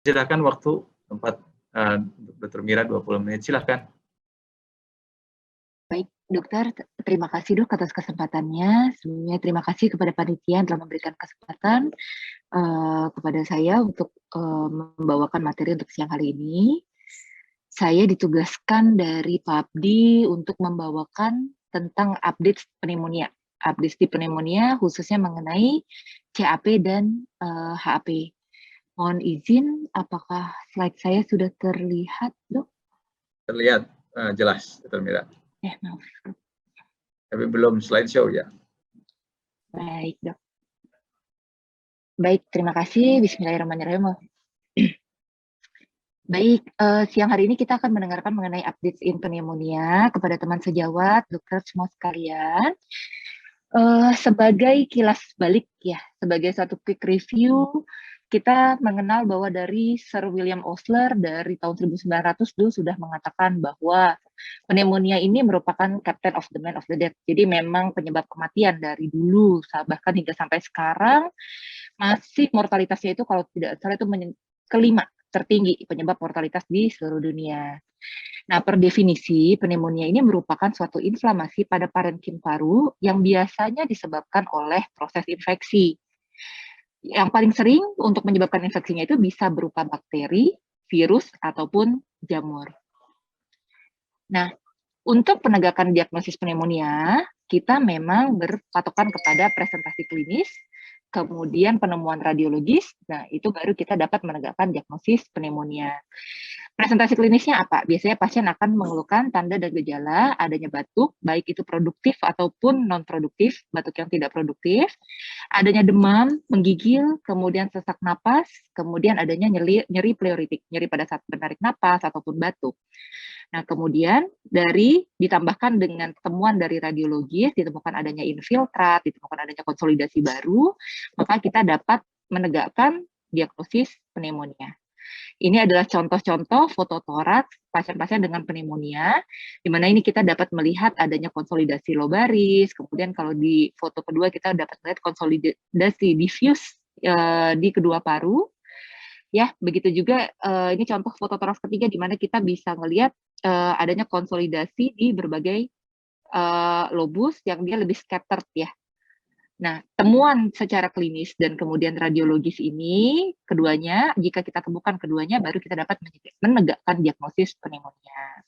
Silakan waktu tempat Dr. Mira 20 menit, silakan. Baik, dokter, terima kasih dok atas kesempatannya. Sebelumnya terima kasih kepada panitia yang telah memberikan kesempatan kepada saya untuk membawakan materi untuk siang hari ini. Saya ditugaskan dari PABDI untuk membawakan tentang update pneumonia. Update di pneumonia khususnya mengenai CAP dan HAP. Mohon izin, apakah slide saya sudah terlihat, dok? Terlihat jelas, Dr. Mira. Maaf. Tapi belum slideshow ya. Baik, dok. Baik, terima kasih. Bismillahirrahmanirrahim. Baik, siang hari ini kita akan mendengarkan mengenai updates in pneumonia kepada teman sejawat, dokter semua sekalian. Sebagai kilas balik ya, sebagai satu quick review, kita mengenal bahwa dari Sir William Osler dari tahun 1900 dulu sudah mengatakan bahwa pneumonia ini merupakan captain of the man of the dead. Jadi memang penyebab kematian dari dulu, bahkan hingga sampai sekarang, masih mortalitasnya itu kalau tidak salah itu kelima tertinggi penyebab mortalitas di seluruh dunia. Nah, per definisi, pneumonia ini merupakan suatu inflamasi pada parenkim paru yang biasanya disebabkan oleh proses infeksi. Yang paling sering untuk menyebabkan infeksinya itu bisa berupa bakteri, virus, ataupun jamur. Nah, untuk penegakan diagnosis pneumonia, kita memang berpatokan kepada presentasi klinis, kemudian penemuan radiologis, nah itu baru kita dapat menegakkan diagnosis pneumonia. Presentasi klinisnya apa? Biasanya pasien akan mengeluhkan tanda dan gejala adanya batuk, baik itu produktif ataupun non-produktif, batuk yang tidak produktif, adanya demam, menggigil, kemudian sesak napas, kemudian adanya nyeri pleuritik, nyeri pada saat menarik napas ataupun batuk. Nah, kemudian ditambahkan dengan temuan dari radiologis, ditemukan adanya infiltrat, ditemukan adanya konsolidasi baru, maka kita dapat menegakkan diagnosis pneumonia. Ini adalah contoh-contoh foto toraks pasien-pasien dengan pneumonia, di mana ini kita dapat melihat adanya konsolidasi lobaris, kemudian kalau di foto kedua kita dapat melihat konsolidasi diffuse di kedua paru. Ya, begitu juga ini contoh foto toraks ketiga di mana kita bisa melihat adanya konsolidasi di berbagai lobus yang dia lebih scattered ya. Nah, temuan secara klinis dan kemudian radiologis ini, keduanya, jika kita temukan keduanya, baru kita dapat menegakkan diagnosis pneumonia.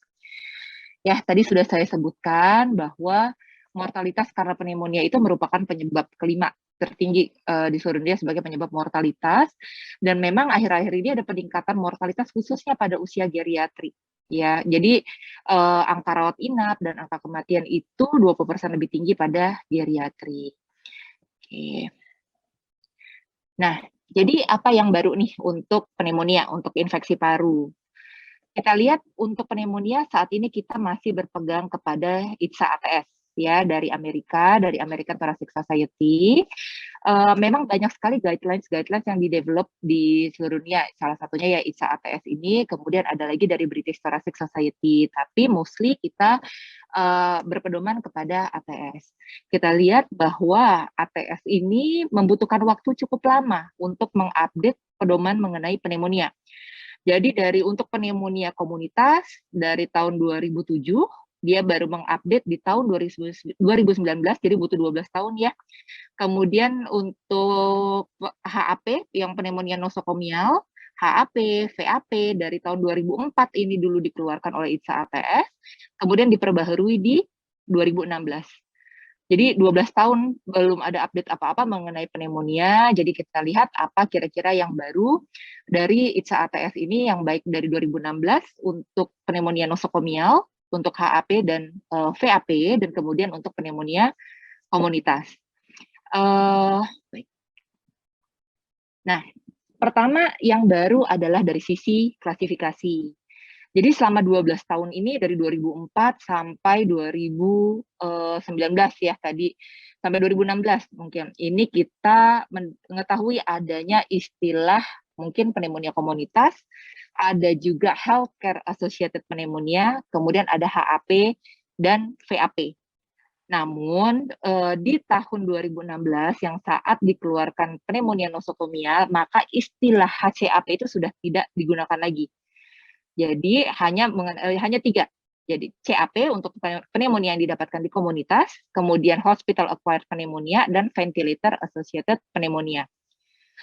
Ya, tadi sudah saya sebutkan bahwa mortalitas karena pneumonia itu merupakan penyebab kelima tertinggi di seluruh dunia sebagai penyebab mortalitas, dan memang akhir-akhir ini ada peningkatan mortalitas khususnya pada usia geriatri. Ya, jadi angka rawat inap dan angka kematian itu 20% lebih tinggi pada geriatri. Oke. Nah, jadi apa yang baru nih untuk pneumonia, untuk infeksi paru? Kita lihat untuk pneumonia saat ini kita masih berpegang kepada ITSA ATS ya dari American Thoracic Society. Memang banyak sekali guidelines yang di-develop di seluruh dunia. Salah satunya ya ITSA ATS ini, kemudian ada lagi dari British Thoracic Society. Tapi mostly kita berpedoman kepada ATS. Kita lihat bahwa ATS ini membutuhkan waktu cukup lama untuk mengupdate pedoman mengenai pneumonia. Jadi untuk pneumonia komunitas dari tahun 2007, dia baru mengupdate di tahun 2019, jadi butuh 12 tahun ya. Kemudian untuk HAP yang pneumonia nosokomial, HAP, VAP dari tahun 2004 ini dulu dikeluarkan oleh ITSA ATS, kemudian diperbaharui di 2016. Jadi 12 tahun belum ada update apa-apa mengenai pneumonia, jadi kita lihat apa kira-kira yang baru dari ITSA ATS ini yang baik dari 2016 untuk pneumonia nosokomial, untuk HAP dan VAP, dan kemudian untuk pneumonia komunitas. Baik. Nah, pertama yang baru adalah dari sisi klasifikasi. Jadi selama 12 tahun ini dari 2004 sampai 2019 ya tadi, sampai 2016 mungkin, ini kita mengetahui adanya istilah mungkin pneumonia komunitas, ada juga healthcare associated pneumonia, kemudian ada HAP dan VAP. Namun, di tahun 2016 yang saat dikeluarkan pneumonia nosokomial, maka istilah HCAP itu sudah tidak digunakan lagi. Jadi hanya 3. Jadi CAP untuk pneumonia yang didapatkan di komunitas, kemudian hospital acquired pneumonia, dan ventilator associated pneumonia.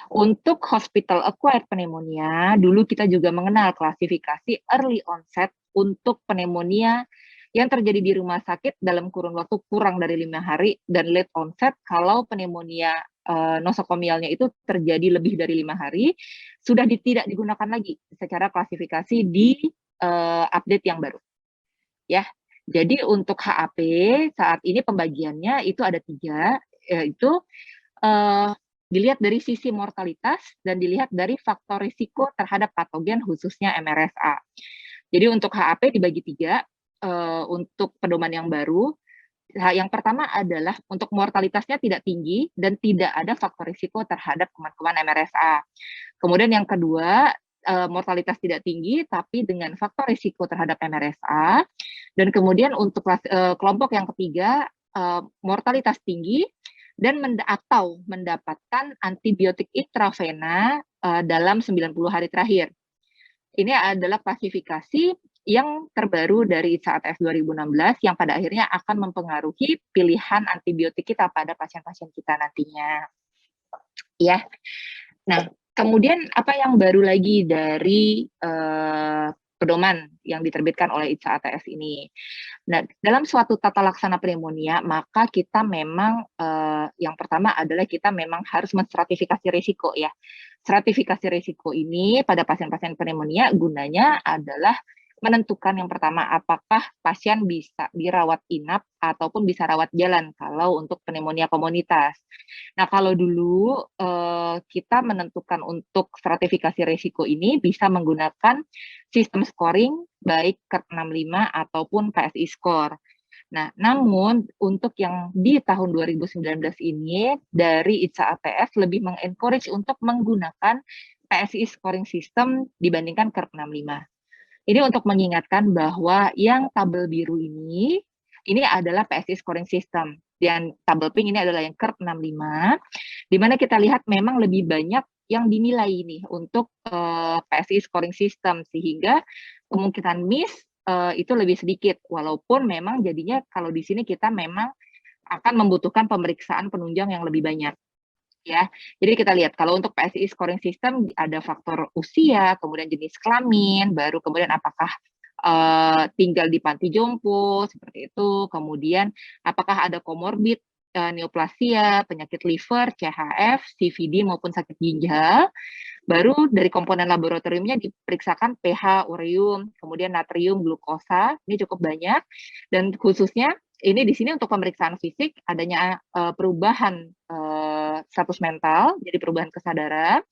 Untuk hospital acquired pneumonia, dulu kita juga mengenal klasifikasi early onset untuk pneumonia yang terjadi di rumah sakit dalam kurun waktu kurang dari 5 hari, dan late onset kalau pneumonia nosokomialnya itu terjadi lebih dari 5 hari, sudah tidak digunakan lagi secara klasifikasi di update yang baru. Ya, jadi untuk HAP saat ini pembagiannya itu ada 3, yaitu dilihat dari sisi mortalitas dan dilihat dari faktor risiko terhadap patogen khususnya MRSA. Jadi untuk HAP dibagi 3, untuk pedoman yang baru. Yang pertama adalah untuk mortalitasnya tidak tinggi dan tidak ada faktor risiko terhadap kuman-kuman MRSA. Kemudian yang kedua, mortalitas tidak tinggi tapi dengan faktor risiko terhadap MRSA. Dan kemudian untuk kelompok yang ketiga, mortalitas tinggi dan atau mendapatkan antibiotik intravena dalam 90 hari terakhir. Ini adalah klasifikasi yang terbaru dari ITSA-ATS 2016 yang pada akhirnya akan mempengaruhi pilihan antibiotik kita pada pasien-pasien kita nantinya. Ya. Nah, kemudian apa yang baru lagi dari pedoman yang diterbitkan oleh ITSA-ATS ini? Nah, dalam suatu tata laksana pneumonia, maka kita memang yang pertama adalah kita memang harus menstratifikasi risiko ya. Stratifikasi risiko ini pada pasien-pasien pneumonia gunanya adalah menentukan yang pertama apakah pasien bisa dirawat inap ataupun bisa rawat jalan kalau untuk pneumonia komunitas. Nah, kalau dulu kita menentukan untuk stratifikasi risiko ini bisa menggunakan sistem scoring baik KERP65 ataupun PSI score. Nah, namun untuk yang di tahun 2019 ini dari ITSA-ATS lebih mengencourage untuk menggunakan PSI scoring system dibandingkan KERP65. Ini untuk mengingatkan bahwa yang tabel biru ini adalah PSI scoring system. Dan tabel pink ini adalah yang KERP65, di mana kita lihat memang lebih banyak yang dinilai nih untuk PSI scoring system, sehingga kemungkinan miss itu lebih sedikit, walaupun memang jadinya kalau di sini kita memang akan membutuhkan pemeriksaan penunjang yang lebih banyak. Ya, jadi kita lihat kalau untuk PSI scoring system ada faktor usia, kemudian jenis kelamin, baru kemudian apakah tinggal di panti jompo seperti itu, kemudian apakah ada komorbid neoplasia, penyakit liver, CHF, CVD maupun sakit ginjal. Baru dari komponen laboratoriumnya diperiksakan pH ureum, kemudian natrium, glukosa, ini cukup banyak, dan khususnya ini di sini untuk pemeriksaan fisik adanya perubahan status mental, jadi perubahan kesadaran,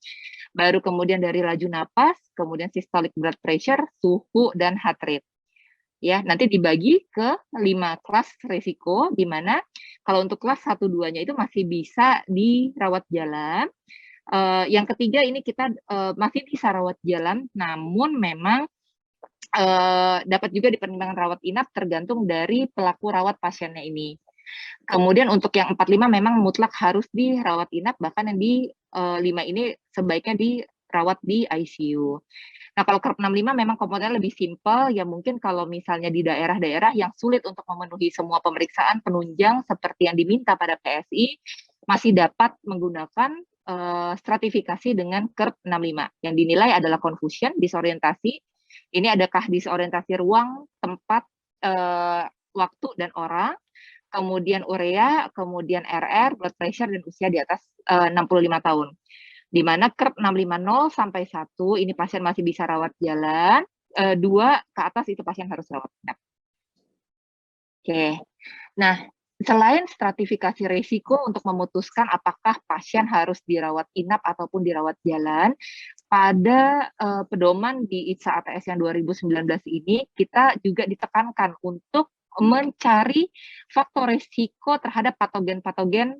baru kemudian dari laju napas, kemudian systolic blood pressure, suhu, dan heart rate. Ya, nanti dibagi ke 5 kelas risiko, di mana kalau untuk kelas 1-2-nya itu masih bisa dirawat jalan. Yang ketiga ini kita masih bisa rawat jalan, namun memang dapat juga dipertimbangkan rawat inap tergantung dari pelaku rawat pasiennya ini. Kemudian untuk yang 4-5 memang mutlak harus dirawat inap, bahkan yang di 5 ini sebaiknya dirawat di ICU. Nah, kalau KERP65 memang komponennya lebih simpel, ya mungkin kalau misalnya di daerah-daerah yang sulit untuk memenuhi semua pemeriksaan penunjang seperti yang diminta pada PSI, masih dapat menggunakan stratifikasi dengan KERP65 yang dinilai adalah confusion, disorientasi. Ini adakah disorientasi ruang, tempat, waktu, dan orang, kemudian urea, kemudian RR, blood pressure, dan usia di atas 65 tahun. Di mana KERP65 0 sampai 1 ini pasien masih bisa rawat jalan, 2 ke atas itu pasien harus rawat inap. Oke. Nah, selain stratifikasi risiko untuk memutuskan apakah pasien harus dirawat inap ataupun dirawat jalan, pada pedoman di ITSA-ATS yang 2019 ini, kita juga ditekankan untuk mencari faktor risiko terhadap patogen-patogen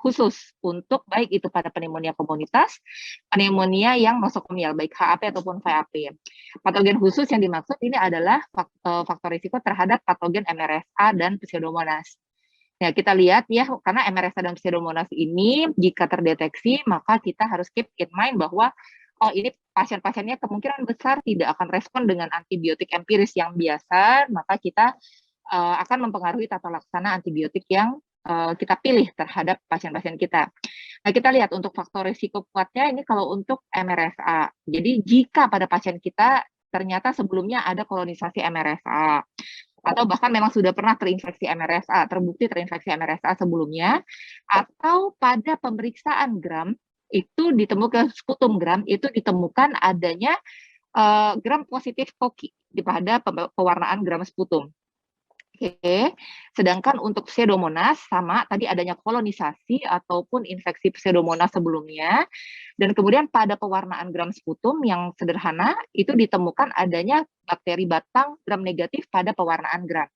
khusus untuk baik itu pada pneumonia komunitas, pneumonia yang nosokomial, baik HAP ataupun VAP. Patogen khusus yang dimaksud ini adalah faktor risiko terhadap patogen MRSA dan Pseudomonas. Ya, kita lihat ya, karena MRSA dan Pseudomonas ini jika terdeteksi, maka kita harus keep in mind bahwa oh ini pasien-pasiennya kemungkinan besar tidak akan respon dengan antibiotik empiris yang biasa, maka kita akan mempengaruhi tata laksana antibiotik yang kita pilih terhadap pasien-pasien kita. Nah, kita lihat untuk faktor risiko kuatnya ini kalau untuk MRSA. Jadi jika pada pasien kita ternyata sebelumnya ada kolonisasi MRSA, atau bahkan memang sudah pernah terinfeksi MRSA, terbukti terinfeksi MRSA sebelumnya, atau pada pemeriksaan gram, itu ditemukan sputum gram, itu ditemukan adanya gram positif koki pada pewarnaan gram sputum. Oke, sedangkan untuk Pseudomonas sama tadi adanya kolonisasi ataupun infeksi Pseudomonas sebelumnya, dan kemudian pada pewarnaan gram sputum yang sederhana itu ditemukan adanya bakteri batang gram negatif pada pewarnaan gram.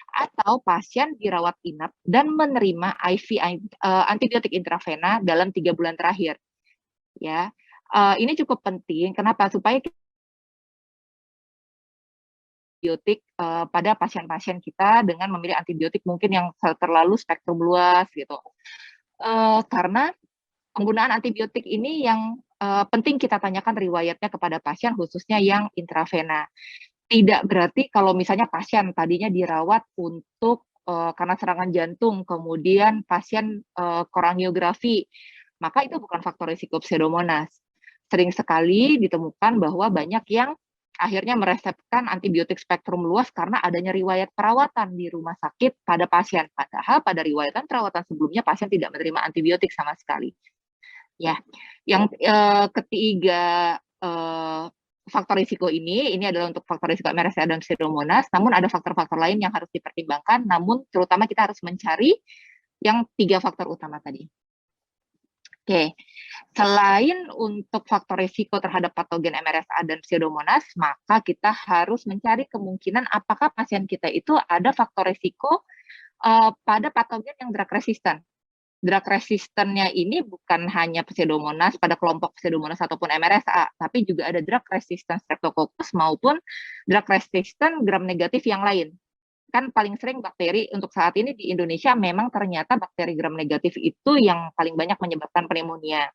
Atau pasien dirawat inap dan menerima IV antibiotik intravena dalam 3 bulan terakhir. Ya, ini cukup penting. Kenapa? Supaya antibiotik pada pasien-pasien kita dengan memilih antibiotik mungkin yang terlalu spektrum luas gitu. Karena penggunaan antibiotik ini yang penting kita tanyakan riwayatnya kepada pasien, khususnya yang intravena. Tidak berarti kalau misalnya pasien tadinya dirawat untuk karena serangan jantung, kemudian pasien korangiografi, maka itu bukan faktor risiko Pseudomonas. Sering sekali ditemukan bahwa banyak yang akhirnya meresepkan antibiotik spektrum luas karena adanya riwayat perawatan di rumah sakit pada pasien. Padahal pada riwayatan perawatan sebelumnya pasien tidak menerima antibiotik sama sekali. Ya, yang ketiga faktor risiko ini adalah untuk faktor risiko MRSA dan Pseudomonas, namun ada faktor-faktor lain yang harus dipertimbangkan, namun terutama kita harus mencari yang 3 faktor utama tadi. Oke, selain untuk faktor risiko terhadap patogen MRSA dan Pseudomonas, maka kita harus mencari kemungkinan apakah pasien kita itu ada faktor risiko pada patogen yang drug resistant. Drug resistance-nya ini bukan hanya Pseudomonas pada kelompok Pseudomonas ataupun MRSA, tapi juga ada drug resistant Streptococcus maupun drug resistant gram negatif yang lain. Kan paling sering bakteri untuk saat ini di Indonesia memang ternyata bakteri gram negatif itu yang paling banyak menyebabkan pneumonia.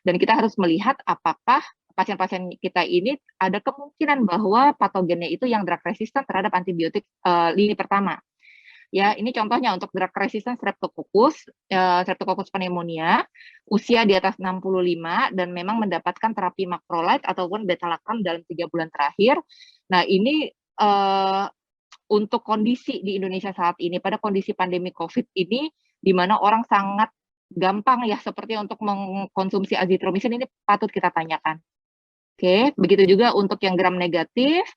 Dan kita harus melihat apakah pasien-pasien kita ini ada kemungkinan bahwa patogennya itu yang drug resistant terhadap antibiotik lini pertama. Ya, ini contohnya untuk drug resistant Streptococcus pneumonia, usia di atas 65 dan memang mendapatkan terapi macrolide ataupun beta-lactam dalam 3 bulan terakhir. Nah, ini untuk kondisi di Indonesia saat ini, pada kondisi pandemi COVID ini, di mana orang sangat gampang ya seperti untuk mengkonsumsi azithromycin, ini patut kita tanyakan. Oke, begitu juga untuk yang gram negatif,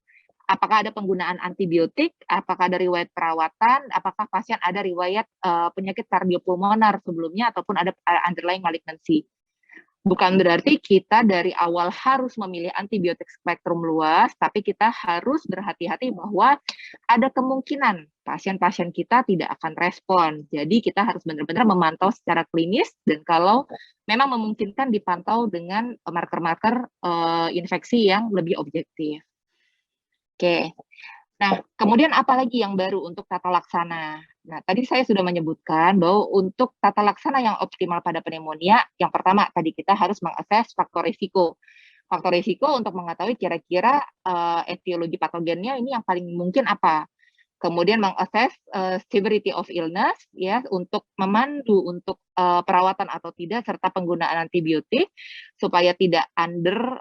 apakah ada penggunaan antibiotik, apakah ada riwayat perawatan, apakah pasien ada riwayat penyakit kardiopulmonar sebelumnya ataupun ada underlying malignancy. Bukan berarti kita dari awal harus memilih antibiotik spektrum luas, tapi kita harus berhati-hati bahwa ada kemungkinan pasien-pasien kita tidak akan respon. Jadi kita harus benar-benar memantau secara klinis dan kalau memang memungkinkan dipantau dengan marker-marker infeksi yang lebih objektif. Oke. Nah, kemudian apa lagi yang baru untuk tata laksana? Nah, tadi saya sudah menyebutkan bahwa untuk tata laksana yang optimal pada pneumonia, yang pertama tadi kita harus mengakses faktor risiko. Faktor risiko untuk mengetahui kira-kira etiologi patogennya ini yang paling mungkin apa. Kemudian mengakses severity of illness ya untuk memandu untuk perawatan atau tidak serta penggunaan antibiotik supaya tidak under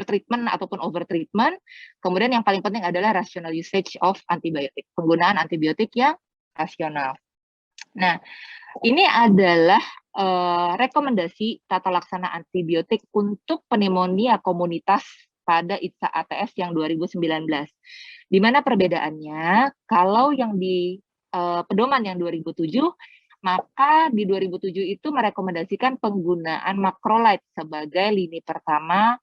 treatment ataupun over treatment. Kemudian yang paling penting adalah rational usage of antibiotik, penggunaan antibiotik yang rasional. Nah, ini adalah rekomendasi tata laksana antibiotik untuk pneumonia komunitas pada ITSA ATS yang 2019. Di mana perbedaannya? Kalau yang di pedoman yang 2007, maka di 2007 itu merekomendasikan penggunaan macrolide sebagai lini pertama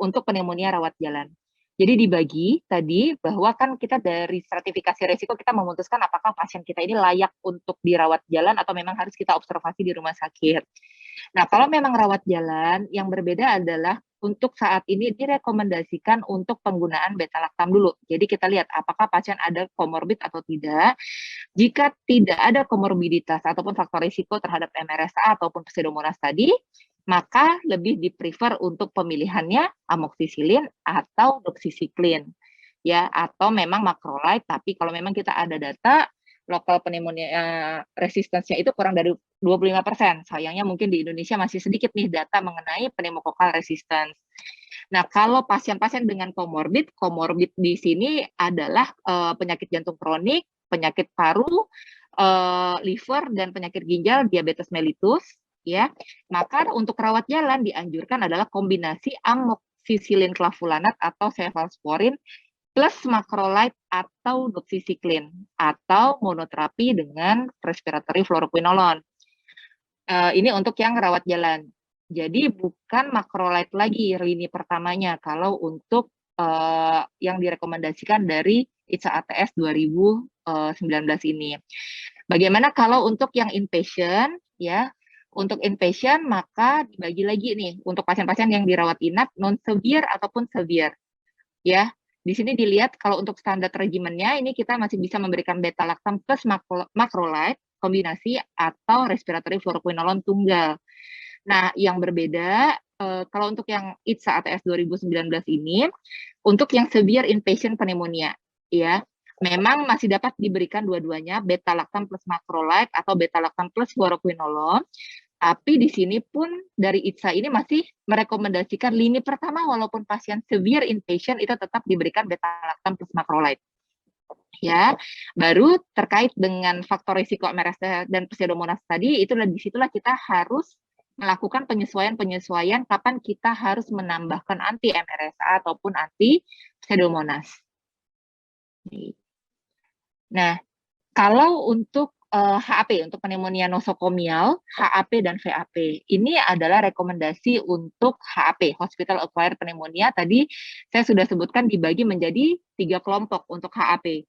untuk pneumonia rawat jalan. Jadi dibagi tadi bahwa kan kita dari stratifikasi risiko kita memutuskan apakah pasien kita ini layak untuk dirawat jalan atau memang harus kita observasi di rumah sakit. Nah, kalau memang rawat jalan, yang berbeda adalah untuk saat ini direkomendasikan untuk penggunaan beta-lactam dulu. Jadi kita lihat apakah pasien ada komorbid atau tidak. Jika tidak ada komorbiditas ataupun faktor risiko terhadap MRSA ataupun Pseudomonas tadi, maka lebih di-prefer untuk pemilihannya amoxicillin atau doxycycline. Ya, atau memang macrolide, tapi kalau memang kita ada data lokal pneumonia resistance-nya itu kurang dari 25%. Sayangnya mungkin di Indonesia masih sedikit nih data mengenai pneumococcal resistance. Nah, kalau pasien-pasien dengan komorbid di sini adalah penyakit jantung kronik, penyakit paru, liver, dan penyakit ginjal, diabetes mellitus, ya. Maka untuk rawat jalan dianjurkan adalah kombinasi amoxicillin clavulanat atau cefalsporin plus macrolide atau doxycycline atau monoterapi dengan respiratory fluoroquinolone. Ini untuk yang rawat jalan. Jadi bukan macrolide lagi lini pertamanya kalau untuk yang direkomendasikan dari ICSA ATS 2019 ini. Bagaimana kalau untuk yang inpatient ya? Untuk inpatient maka dibagi lagi nih untuk pasien-pasien yang dirawat inap non severe ataupun severe. Ya, di sini dilihat kalau untuk standar regimennya ini kita masih bisa memberikan beta-lactam plus macrolide kombinasi atau respiratory fluoroquinolone tunggal. Nah, yang berbeda kalau untuk yang ICSA ATS 2019 ini untuk yang severe inpatient pneumonia ya, memang masih dapat diberikan dua-duanya beta-lactam plus macrolide atau beta-lactam plus fluoroquinolone. Tapi di sini pun dari ICSA ini masih merekomendasikan lini pertama walaupun pasien severe inpatient itu tetap diberikan beta-lactam plus macrolide. Ya, baru terkait dengan faktor risiko MRSA dan Pseudomonas tadi, disitulah kita harus melakukan penyesuaian-penyesuaian kapan kita harus menambahkan anti MRSA ataupun anti Pseudomonas. Nah, kalau untuk HAP, untuk pneumonia nosokomial, HAP dan VAP. Ini adalah rekomendasi untuk HAP, Hospital Acquired Pneumonia. Tadi saya sudah sebutkan dibagi menjadi 3 kelompok untuk HAP.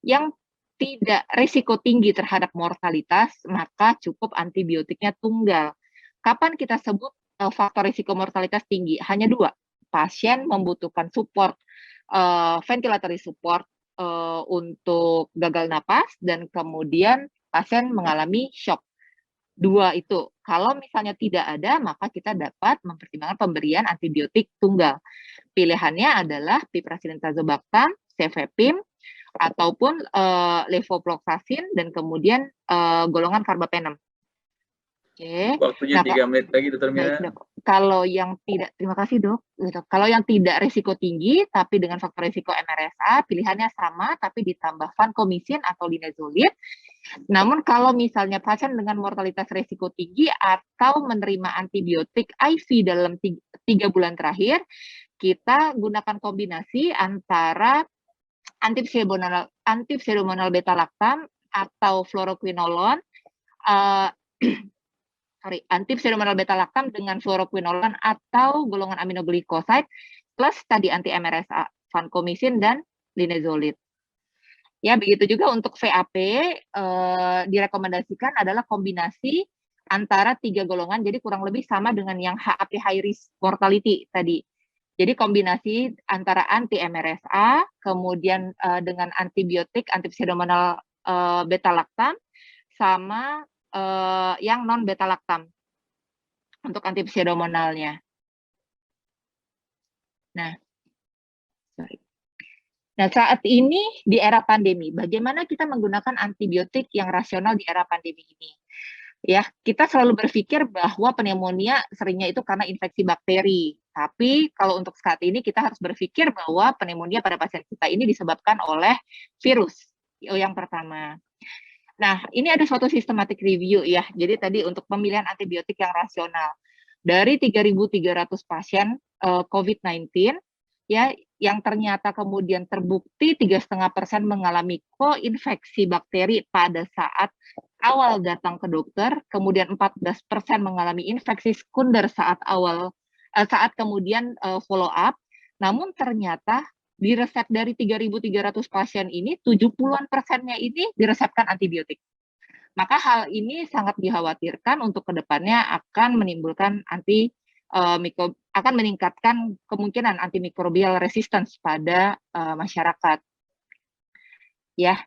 Yang tidak risiko tinggi terhadap mortalitas, maka cukup antibiotiknya tunggal. Kapan kita sebut faktor risiko mortalitas tinggi? Hanya 2. Pasien membutuhkan support, ventilatory support untuk gagal napas, dan kemudian pasien mengalami shock. 2 itu. Kalau misalnya tidak ada, maka kita dapat mempertimbangkan pemberian antibiotik tunggal. Pilihannya adalah piperacillin tazobactam, cefepime, ataupun levofloxacin, dan kemudian golongan carbapenem. Oke. Waktunya 3 menit lagi, Dr. Mira. Baik, Dok. Kalau yang tidak, terima kasih Dok. Gitu. Kalau yang tidak risiko tinggi, tapi dengan faktor risiko MRSA, pilihannya sama, tapi ditambah vancomycin atau linezolid. Namun kalau misalnya pasien dengan mortalitas risiko tinggi atau menerima antibiotik IV dalam 3 bulan terakhir, kita gunakan kombinasi antara antipseudomonal beta-lactam atau fluoroquinolone, antipseudomonal beta-lactam dengan fluoroquinolone atau golongan aminoglycoside plus tadi anti MRSA, vancomycin dan linezolid. Ya, begitu juga untuk VAP direkomendasikan adalah kombinasi antara 3 golongan, jadi kurang lebih sama dengan yang HAP high risk mortality tadi. Jadi kombinasi antara anti MRSA, kemudian dengan antibiotik antipseudomonal beta-lactam sama yang non beta-lactam untuk antipseudomonalnya. Nah, saat ini di era pandemi, bagaimana kita menggunakan antibiotik yang rasional di era pandemi ini? Ya, kita selalu berpikir bahwa pneumonia seringnya itu karena infeksi bakteri. Tapi kalau untuk saat ini kita harus berpikir bahwa pneumonia pada pasien kita ini disebabkan oleh virus. Yang pertama. Nah, ini ada suatu systematic review ya. Jadi tadi untuk pemilihan antibiotik yang rasional. Dari 3.300 pasien COVID-19, ya, yang ternyata kemudian terbukti 3,5% mengalami koinfeksi bakteri pada saat awal datang ke dokter, kemudian 14% mengalami infeksi sekunder saat kemudian follow up. Namun ternyata di resep dari 3.300 pasien ini 70%-nya ini diresepkan antibiotik. Maka hal ini sangat dikhawatirkan untuk kedepannya akan menimbulkan akan meningkatkan kemungkinan antimikrobial resistance pada masyarakat. Ya,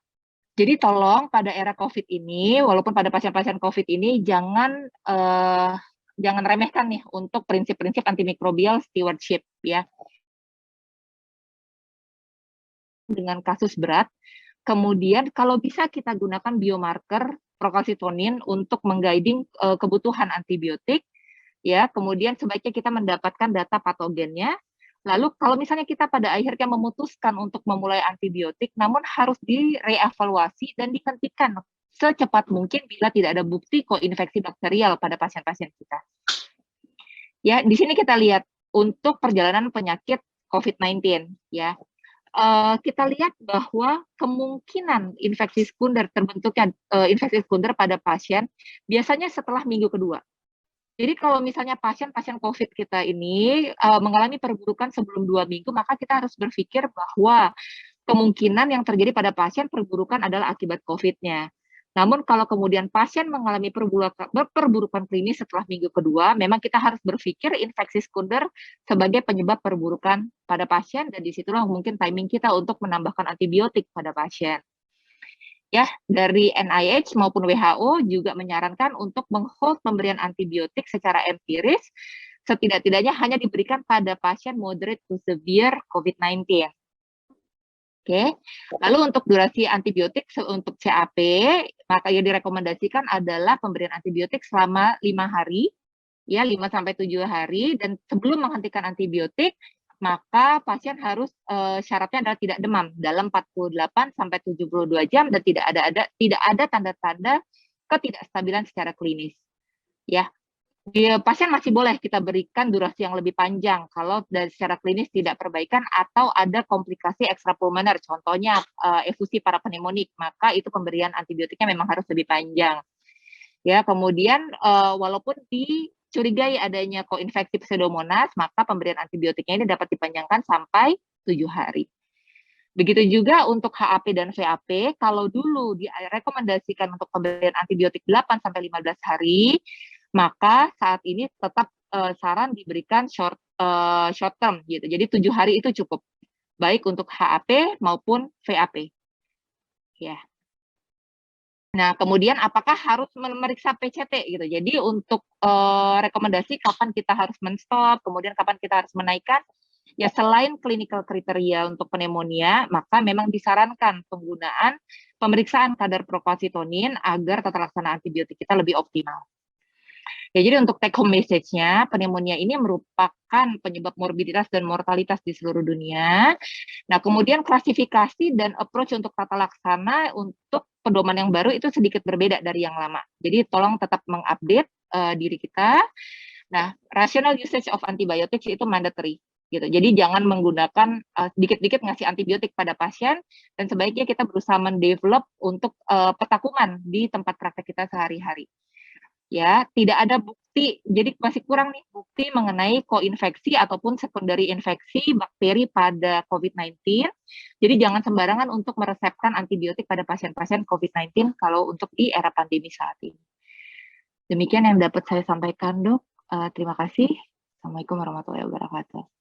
jadi tolong pada era COVID ini, walaupun pada pasien-pasien COVID ini jangan remehkan nih untuk prinsip-prinsip antimikrobial stewardship ya. Dengan kasus berat, kemudian kalau bisa kita gunakan biomarker procalcitonin untuk mengguiding kebutuhan antibiotik, ya. Kemudian sebaiknya kita mendapatkan data patogennya. Lalu kalau misalnya kita pada akhirnya memutuskan untuk memulai antibiotik, namun harus direevaluasi dan dihentikan secepat mungkin bila tidak ada bukti koinfeksi bakterial pada pasien-pasien kita. Ya, di sini kita lihat untuk perjalanan penyakit COVID-19, ya. Kita lihat bahwa kemungkinan infeksi sekunder terbentuknya infeksi sekunder pada pasien biasanya setelah minggu kedua. Jadi kalau misalnya pasien-pasien COVID kita ini mengalami perburukan sebelum 2 minggu, maka kita harus berpikir bahwa kemungkinan yang terjadi pada pasien perburukan adalah akibat COVID-nya. Namun kalau kemudian pasien mengalami perburukan klinis setelah minggu kedua, memang kita harus berpikir infeksi sekunder sebagai penyebab perburukan pada pasien, dan disitulah mungkin timing kita untuk menambahkan antibiotik pada pasien. Ya, dari NIH maupun WHO juga menyarankan untuk meng-hold pemberian antibiotik secara empiris, setidak-tidaknya hanya diberikan pada pasien moderate to severe COVID-19. Oke, lalu untuk durasi antibiotik untuk CAP, maka yang direkomendasikan adalah pemberian antibiotik selama 5 hari, ya 5-7 hari, dan sebelum menghentikan antibiotik, maka pasien harus syaratnya adalah tidak demam dalam 48-72 jam dan tidak ada tanda-tanda ketidakstabilan secara klinis. Ya. Pasien masih boleh kita berikan durasi yang lebih panjang kalau dari secara klinis tidak perbaikan atau ada komplikasi ekstrapulmoner, contohnya efusi parapneumonik, maka itu pemberian antibiotiknya memang harus lebih panjang. Ya, kemudian walaupun dicurigai adanya koinfeksi Pseudomonas, maka pemberian antibiotiknya ini dapat dipanjangkan sampai 7 hari. Begitu juga untuk HAP dan VAP, kalau dulu direkomendasikan untuk pemberian antibiotik 8-15 hari, maka saat ini tetap saran diberikan short term gitu. Jadi 7 hari itu cukup, baik untuk HAP maupun VAP. Ya. Nah, kemudian apakah harus memeriksa PCT gitu. Jadi untuk rekomendasi kapan kita harus men-stop, kemudian kapan kita harus menaikkan, ya selain clinical kriteria untuk pneumonia, maka memang disarankan penggunaan pemeriksaan kadar procalcitonin agar tata laksana antibiotik kita lebih optimal. Ya, jadi untuk take home message-nya, pneumonia ini merupakan penyebab morbiditas dan mortalitas di seluruh dunia. Nah, kemudian klasifikasi dan approach untuk tata laksana untuk pedoman yang baru itu sedikit berbeda dari yang lama. Jadi tolong tetap mengupdate diri kita. Nah, rational usage of antibiotics itu mandatory gitu. Jadi jangan menggunakan dikit-dikit ngasih antibiotik pada pasien, dan sebaiknya kita berusaha mendevelop untuk petakuman di tempat praktek kita sehari-hari. Ya, tidak ada bukti, jadi masih kurang nih bukti mengenai koinfeksi ataupun sekunderi infeksi bakteri pada COVID-19. Jadi jangan sembarangan untuk meresepkan antibiotik pada pasien-pasien COVID-19 kalau untuk di era pandemi saat ini. Demikian yang dapat saya sampaikan, Dok. Terima kasih. Assalamualaikum warahmatullahi wabarakatuh.